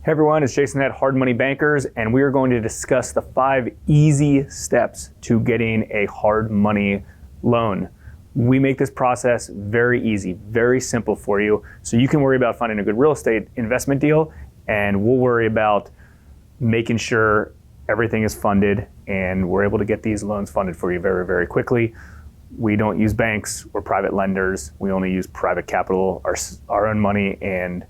Hey everyone, it's Jason at Hard Money Bankers, and we are going to discuss the 5 easy steps to getting a hard money loan. We make this process very easy, very simple for you, so you can worry about finding a good real estate investment deal, and we'll worry about making sure everything is funded and we're able to get these loans funded for you very, very quickly. We don't use banks, we're private lenders. We only use private capital, our own money, and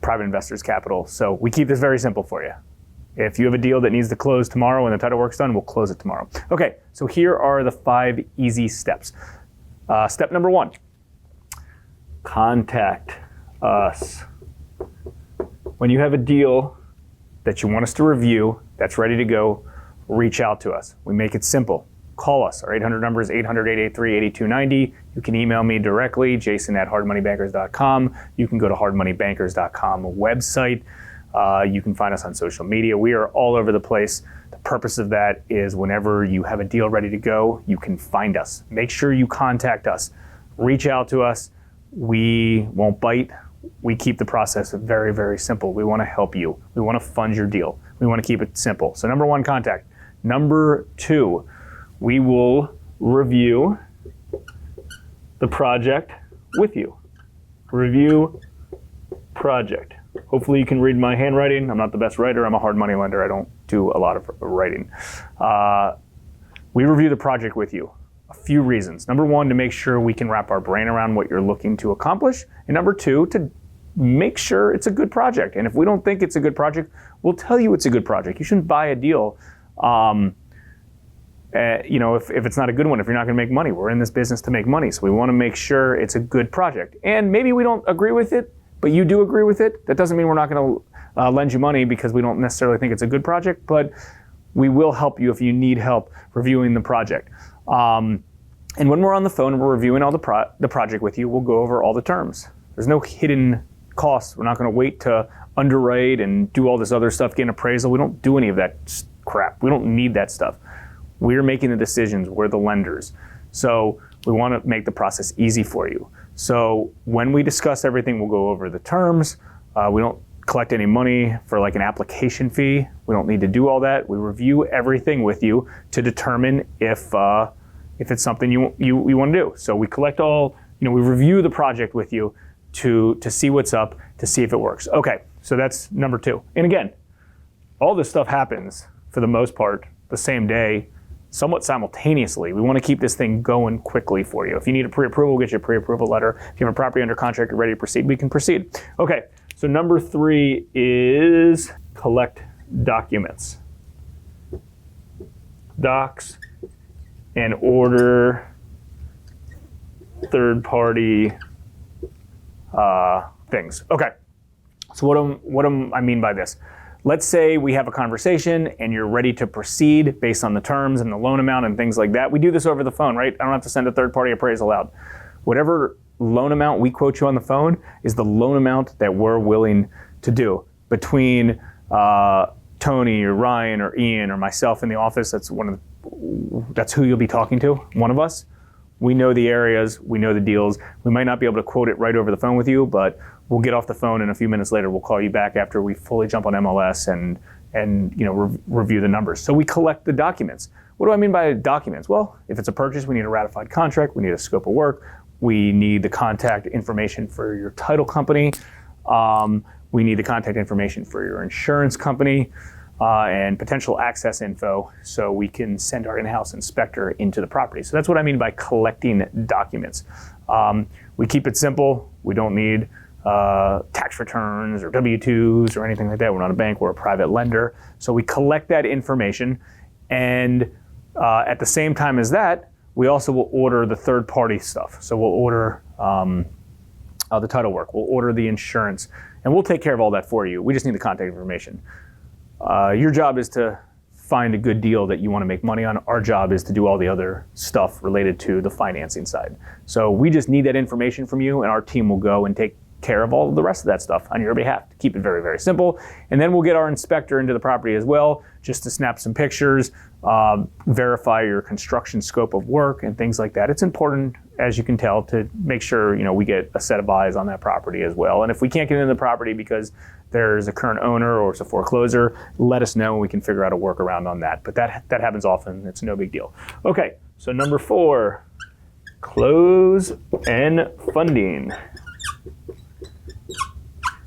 private investors' capital. So we keep this very simple for you. If you have a deal that needs to close tomorrow when the title work's done, we'll close it tomorrow. Okay, so here are the 5 easy steps. Step number 1, contact us. When you have a deal that you want us to review, that's ready to go, reach out to us. We make it simple. Call us. Our 800 number is 800-883-8290. You can email me directly, jason@hardmoneybankers.com. You can go to hardmoneybankers.com website. You can find us on social media. We are all over the place. The purpose of that is whenever you have a deal ready to go, you can find us. Make sure you contact us. Reach out to us. We won't bite. We keep the process very, very simple. We want to help you. We want to fund your deal. We want to keep it simple. So number 1, contact. Number 2, we will review the project with you. Review project. Hopefully you can read my handwriting. I'm not the best writer. I'm a hard money lender. I don't do a lot of writing. We review the project with you. A few reasons. Number 1, to make sure we can wrap our brain around what you're looking to accomplish. And number 2, to make sure it's a good project. And if we don't think it's a good project, we'll tell you it's a good project. You shouldn't buy a deal if it's not a good one, if you're not going to make money. We're in this business to make money, so we want to make sure it's a good project. And maybe we don't agree with it, but you do agree with it. That doesn't mean we're not going to lend you money because we don't necessarily think it's a good project, but we will help you if you need help reviewing the project. And when we're on the phone and we're reviewing all the project with you, we'll go over all the terms. There's no hidden costs. We're not going to wait to underwrite and do all this other stuff, get an appraisal. We don't do any of that crap. We don't need that stuff. We're making the decisions. We're the lenders. So we want to make the process easy for you. So when we discuss everything, we'll go over the terms. We don't collect any money for like an application fee. We don't need to do all that. We review everything with you to determine if it's something you want to do. So we collect all, we review the project with you to see what's up, to see if it works. Okay, so that's number 2. And again, all this stuff happens for the most part the same day, somewhat simultaneously. We want to keep this thing going quickly for you. If you need a pre-approval, we'll get you a pre-approval letter. If you have a property under contract, you're ready to proceed, we can proceed. Okay, so number 3 is collect documents. Docs and order third-party things. Okay, so what do I mean by this? Let's say we have a conversation and you're ready to proceed based on the terms and the loan amount and things like that. We do this over the phone, right? I don't have to send a third-party appraisal out. Whatever loan amount we quote you on the phone is the loan amount that we're willing to do. Between Tony or Ryan or Ian or myself in the office, that's who you'll be talking to, one of us. We know the areas, we know the deals. We might not be able to quote it right over the phone with you, but we'll get off the phone and a few minutes later we'll call you back after we fully jump on MLS and review the numbers. So we collect the documents. What do I mean by documents? Well, if it's a purchase, we need a ratified contract, we need a scope of work, we need the contact information for your title company, we need the contact information for your insurance company, and potential access info so we can send our in-house inspector into the property. So that's what I mean by collecting documents. We keep it simple. We don't need tax returns or W-2s or anything like that. We're not a bank, we're a private lender. So we collect that information, and at the same time as that, we also will order the third-party stuff. So we'll order the title work, we'll order the insurance, and we'll take care of all that for you. We just need the contact information. Your job is to find a good deal that you want to make money on. Our job is to do all the other stuff related to the financing side. So we just need that information from you, and our team will go and take care of all of the rest of that stuff on your behalf to keep it very, very simple. And then we'll get our inspector into the property as well, just to snap some pictures, verify your construction scope of work and things like that. It's important, as you can tell, to make sure we get a set of eyes on that property as well. And if we can't get into the property because there's a current owner or it's a foreclosure, let us know and we can figure out a workaround on that. But that happens often. It's no big deal. Okay, so number 4, close and funding.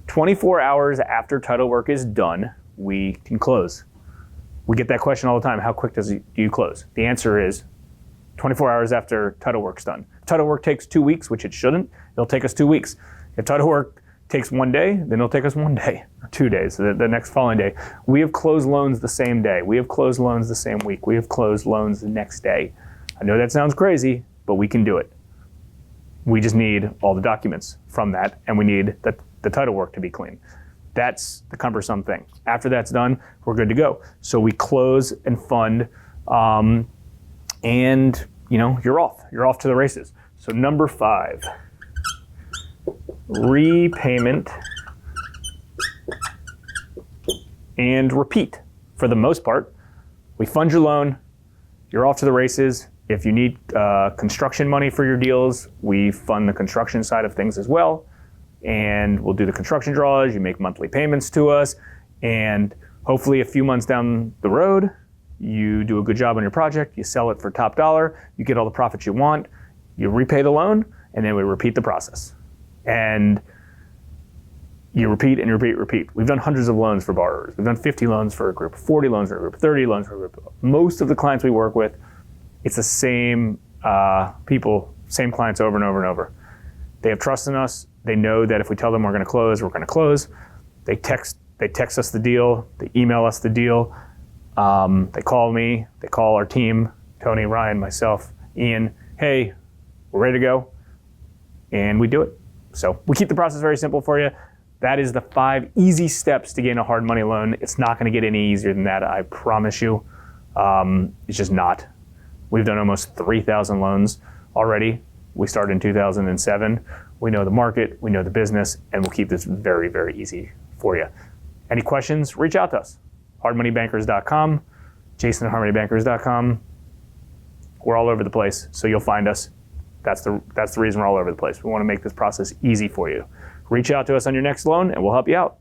24 hours after title work is done, we can close. We get that question all the time. How quick do you close? The answer is 24 hours after title work's done. If title work takes 2 weeks, which it shouldn't, it'll take us 2 weeks. If title work takes 1 day, then it'll take us 1 day or 2 days, the next following day. We have closed loans the same day. We have closed loans the same week. We have closed loans the next day. I know that sounds crazy, but we can do it. We just need all the documents from that, and we need the title work to be clean. That's the cumbersome thing. After that's done, we're good to go. So we close and fund, and you're off. You're off to the races. So number 5, repayment and repeat. For the most part, we fund your loan, you're off to the races. If you need construction money for your deals, we fund the construction side of things as well. And we'll do the construction draws, you make monthly payments to us, and hopefully a few months down the road, you do a good job on your project, you sell it for top dollar, you get all the profits you want, you repay the loan, and then we repeat the process. And you repeat and repeat. We've done hundreds of loans for borrowers. We've done 50 loans for a group, 40 loans for a group, 30 loans for a group. Most of the clients we work with, it's the same people, same clients over and over and over. They have trust in us. They know that if we tell them we're going to close, we're going to close. They text us the deal. They email us the deal. They call me. They call our team, Tony, Ryan, myself, Ian. Hey, we're ready to go. And we do it. So we keep the process very simple for you. That is the 5 easy steps to gain a hard money loan. It's not going to get any easier than that, I promise you. It's just not. We've done almost 3,000 loans already. We started in 2007. We know the market, we know the business, and we'll keep this very, very easy for you. Any questions, reach out to us. hardmoneybankers.com, jason@hardmoneybankers.com. We're all over the place, so you'll find us. That's the reason we're all over the place. We want to make this process easy for you. Reach out to us on your next loan, and we'll help you out.